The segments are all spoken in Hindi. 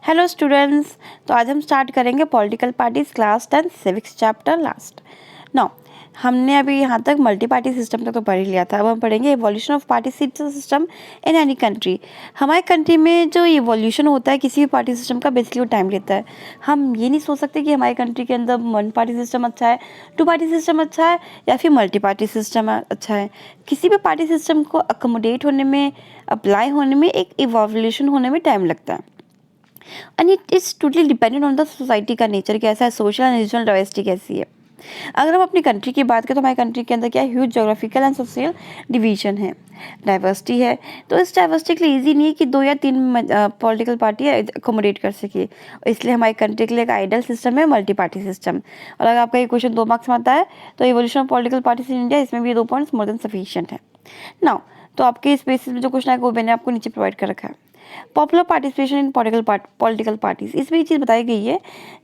Hello students. तो आज हम स्टार्ट करेंगे political parties class 10 civics chapter last. Now हमने अभी यहाँ तक मल्टी पार्टी सिस्टम तक तो पढ़ ही लिया था। अब हम पढ़ेंगे evolution of party system in any country. हमारे कंट्री में जो इवोल्यूशन होता है किसी भी पार्टी सिस्टम का, बेसिकली वो टाइम लेता है। हम ये नहीं सोच सकते कि हमारी कंट्री के अंदर वन पार्टी सिस्टम अच्छा है, टू पार्टी सिस्टम अच्छा है या फिर मल्टी पार्टी सिस्टम अच्छा है। किसी भी पार्टी सिस्टम को अकोमोडेट होने में, अप्लाई होने में, एक इवोल्यूशन होने में टाइम लगता है। And it is totally dependent on the society का नेचर कैसा है, सोशल एंड रीजनल डाइवर्सिटी कैसी है। अगर हम अपनी कंट्री की बात करें तो हमारी कंट्री के अंदर क्या है, huge geographical and social division है, डाइवर्सिटी है। तो इस डाइवर्सिटी के लिए ईजी नहीं है कि 2 या 3 पॉलिटिकल पार्टी अकोमोडेट कर सके, इसलिए हमारी कंट्री के लिए एक आइडियल सिस्टम है मल्टी पार्टी सिस्टम। और अगर आपका ये क्वेश्चन 2 मार्क्स में आता है तो evolution of political parties in India, इसमें भी 2 पॉइंट्स मोर देन सफिशिएंट है। नाउ तो आपके इस बेसिस में जो क्वेश्चन है वो मैंने आपको नीचे प्रोवाइड कर रखा है। Popular participation in political parties, इसमें ये चीज़ बताई गई है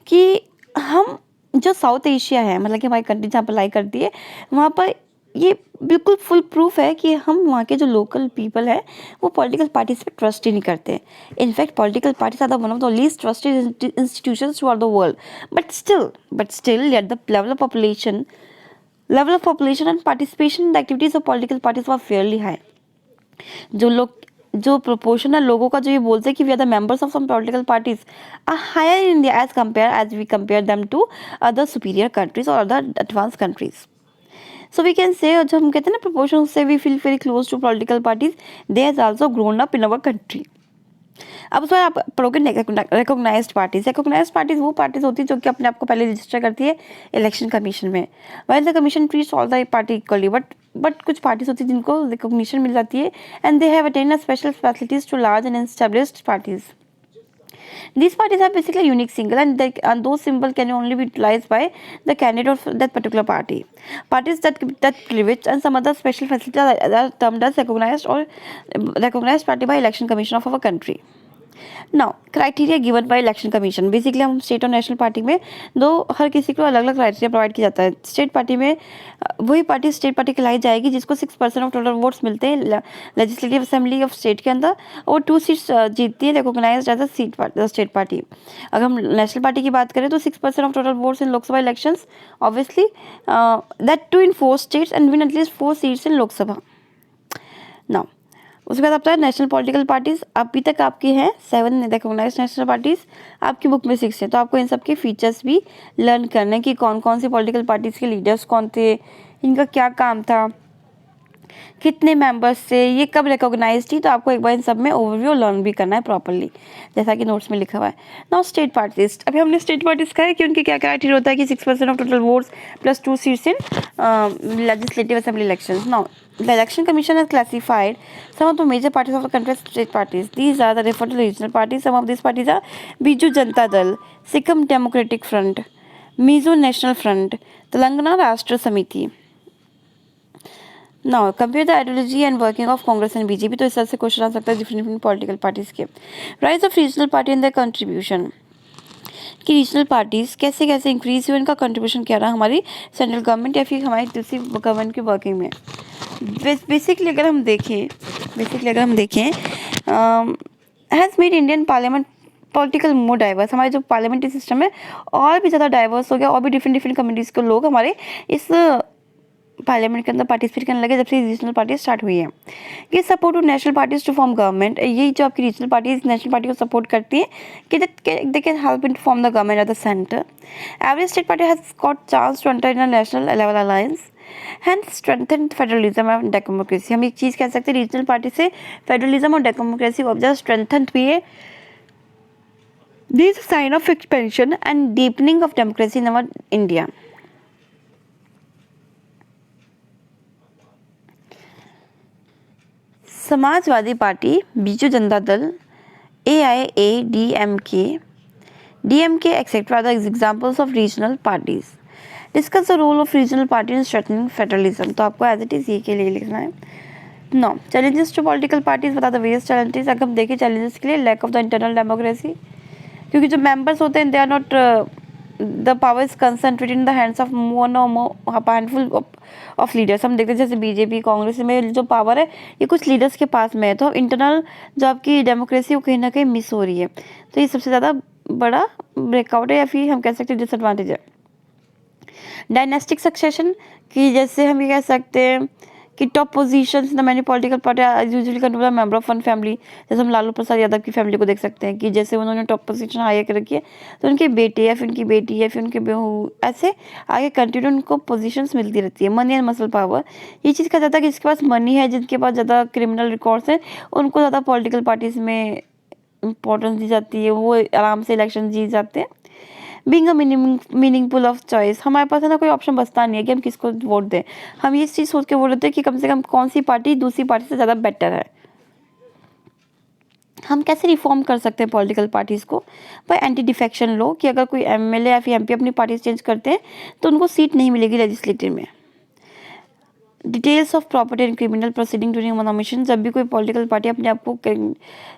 कि हम जो साउथ एशिया है, मतलब कि हमारी कंट्री जहाँ पर लाई करती है, वहाँ पर ये बिल्कुल फुल प्रूफ है कि हम वहाँ के जो लोकल पीपल है वो पॉलिटिकल पार्टीज पे ट्रस्ट ही नहीं करते। In fact political parties are the one of the least trusted institutions throughout the world. But still yet the level of population and participation in the activities of political parties were fairly high। जो प्रोपोर्शन है लोगों का जो ये बोलते हैं कि we are the members of some political parties are higher in India as we compare them to other superior countries और other advance countries. So we can say, जो हम कहते हैं ना प्रोपोर्शन से we feel very close to political parties, they has also grown up in our country. अब उसमें आप पढ़ोगे रिकॉग्नाइज्ड पार्टीज। रिकॉग्नाइज्ड पार्टीज वो पार्टीज होती है जो कि अपने आप को पहले रजिस्टर करती है इलेक्शन कमीशन में। While the commission treats all the party equally, but कुछ पार्टीज होती है जिनको रिकॉग्निशन मिल जाती है and they have attend special facilities to large and established parties. These parties are basically a unique single, and those symbols can only be utilized by the candidate of that particular party. Parties that privilege and some other special facilities are termed as recognized party by Election Commission of our country. Now criteria given by election commission, basically हम स्टेट और नेशनल पार्टी में हर किसी को अलग अलग क्राइटेरिया प्रोवाइड किया जाता है। स्टेट पार्टी में वही पार्टी स्टेट पार्टी कहलाई जाएगी जिसको 6% ऑफ टोटल वोट्स मिलते हैं लेजिस्लेटिव असेंबली ऑफ स्टेट के अंदर, और 2 सीट्स जीतती है recognized as a state party. अगर हम नेशनल पार्टी की बात करें तो 6% of total votes in Lok Sabha elections, obviously that too in 4 states and win at least 4 seats in Lok Sabha. Now उसके बाद आता है नेशनल पॉलिटिकल पार्टीज। अभी तक आपकी हैं 7 रिकॉग्नाइज्ड नेशनल पार्टीज, आपकी बुक में 6 है। तो आपको इन सब के फीचर्स भी लर्न करने कि कौन कौन सी पॉलिटिकल पार्टीज के लीडर्स कौन थे, इनका क्या काम था, कितने मेंबर्स से, ये कब रिकॉग्नाइज थी। तो आपको एक बार इन सब में ओवरव्यू लर्न भी करना है प्रॉपरली, जैसा कि नोट्स में लिखा हुआ है। नाउ स्टेट पार्टीज, अभी हमने स्टेट पार्टीज का है कि उनके क्या क्राइटेरिया होता है कि 6% of total votes plus 2 seats in legislative assembly election. Now the election commission has classified some of the major parties of the country as state parties. These are the referred to regional parties. Some of these parties are Biju Janata Dal, Sikkim Democratic Front, Mizo National Front, Telangana Rashtra Samiti. Now compare the ideology and working of Congress and BJP. तो इस तरह से क्वेश्चन आ सकता है डिफरेंट पॉलिटिकल पार्टीज के। Rise of regional party and their contribution, कि रीजनल पार्टीज कैसे कैसे इंक्रीज हुए, इनका कंट्रीब्यूशन क्या रहा हमारी सेंट्रल गवर्नमेंट या फिर हमारी दूसरी गवर्नमेंट की वर्किंग में। बेसिकली अगर हम देखें has made Indian parliament political more diverse. हमारे जो पार्लियामेंट्री सिस्टम है और भी ज़्यादा डाइवर्स हो गया, और भी डिफरेंट कम्युनिटीज़ के लोग हमारे इस पार्लियामेंट के अंदर पार्टिसिपेट करने लगे जब से रीजनल पार्टी स्टार्ट हुई है। ये support to national parties to form government, यही जो आपकी रीजनल पार्टीज नेशनल पार्टी को सपोर्ट करती है कि they can help in to form the government at the centre. Every state party has got chance to enter in a national level alliance hand strengthen federalism and democracy. हम एक चीज़ कह सकते हैं, रीजनल पार्टी से फेडरलिज्म और डेमोक्रेसी ऑब्जर्व स्ट्रेंथन हुई है। This sign of expansion and deepening of democracy in our India. Samajwadi party, Biju Janata Dal, AIADMK, DMK, etc. are the examples of regional parties. Discuss the role of regional parties in strengthening federalism. तो आपको एज इट इज ये के लिए लिखना है। No challenges to political parties, बता द वेरियस चैलेंजेस। अगर हम देखें चैलेंजेस के लिए, lack of the internal democracy, क्योंकि जो मेंबर्स होते हैं they are not the power is concentrated in the hands of one or more a handful of leaders. हम देखते हैं जैसे बीजेपी कांग्रेस में जो पावर है ये कुछ लीडर्स के पास में है, तो इंटरनल जो आपकी डेमोक्रेसी वो कहीं ना कहीं मिस हो रही है, तो ये सबसे ज़्यादा बड़ा ब्रेकआउट है या फिर हम कह सकते हैं डिसएडवांटेज है। डायनेस्टिक सक्सेशन की जैसे हम ये कह सकते हैं कि top positions in the many political party usually control member of one family. जैसे हम लालू प्रसाद यादव की फैमिली को देख सकते हैं कि जैसे उन्होंने टॉप पोजीशन हाई कर रखी है, तो उनके बेटे या फिर उनकी बेटी या फिर उनके बहू ऐसे आगे कंटिन्यू उनको पोजीशंस मिलती रहती है। मनी एंड मसल पावर, ये चीज़ कहा जाता है कि जिसके पास मनी है, जिनके पास ज़्यादा क्रिमिनल रिकॉर्ड्स हैं, उनको ज़्यादा पॉलिटिकल पार्टीज़ में इंपॉर्टेंस दी जाती है, वो आराम से इलेक्शन जीत जाते हैं। Being a meaningful of choice, हमारे पास है ना कोई ऑप्शन बचता नहीं है कि हम किसको वोट दें। हम ये चीज़ सोच के वोट देते हैं कि कम से कम कौन सी पार्टी दूसरी पार्टी से ज़्यादा बेटर है। हम कैसे रिफॉर्म कर सकते हैं पॉलिटिकल पार्टीज़ को? बाय एंटी डिफेक्शन लो, कि अगर कोई एमएलए या फिर एमपी अपनी पार्टी चेंज करते हैं तो उनको सीट नहीं मिलेगी लेजिस्लेटिव में। Details of property and criminal proceeding during nomination, जब भी कोई पॉलिटिकल पार्टी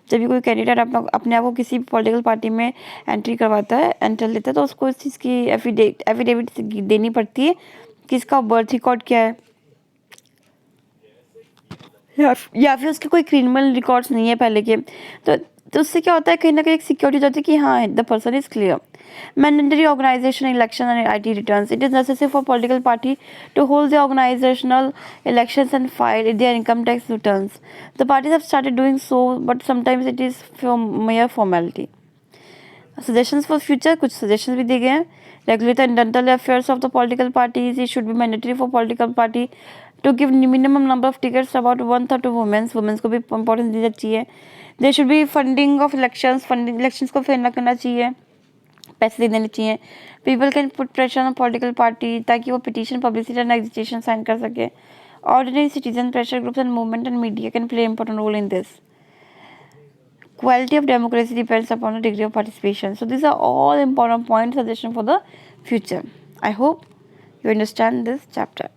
जब भी कोई कैंडिडेट अपने आप को किसी पॉलिटिकल पार्टी में एंट्री करवाता है, एंटर लेता है, तो उसको इस चीज़ की एफिडेविट देनी पड़ती है कि इसका बर्थ रिकॉर्ड क्या है, या फिर उसके कोई क्रिमिनल रिकॉर्ड्स नहीं है पहले के। तो उससे क्या होता है, कहीं ना कहीं एक सिक्योरिटी हो जाती है कि हाँ the person is clear. Mandatory organisation election and IT returns, it is necessary for political party to hold the organisational elections and file their income tax returns. The parties have started doing so, but sometimes it is for mere formality. Suggestions for future, कुछ suggestions भी दिए गए हैं। Regulate the internal affairs of the political parties. It should be mandatory for political party to give minimum number of tickets, about 1/3 to women. Women को भी importance दी जाती है। There should be funding of elections. Funding elections को फेयर करना चाहिए, पैसे देने चाहिए। People can put pressure on political party, ताकि वो petition, publicity and agitation sign कर सके। Ordinary citizen pressure groups and movement and media can play important role in this. Quality of democracy depends upon the degree of participation. So these are all important points, suggestion for the future. I hope you understand this chapter.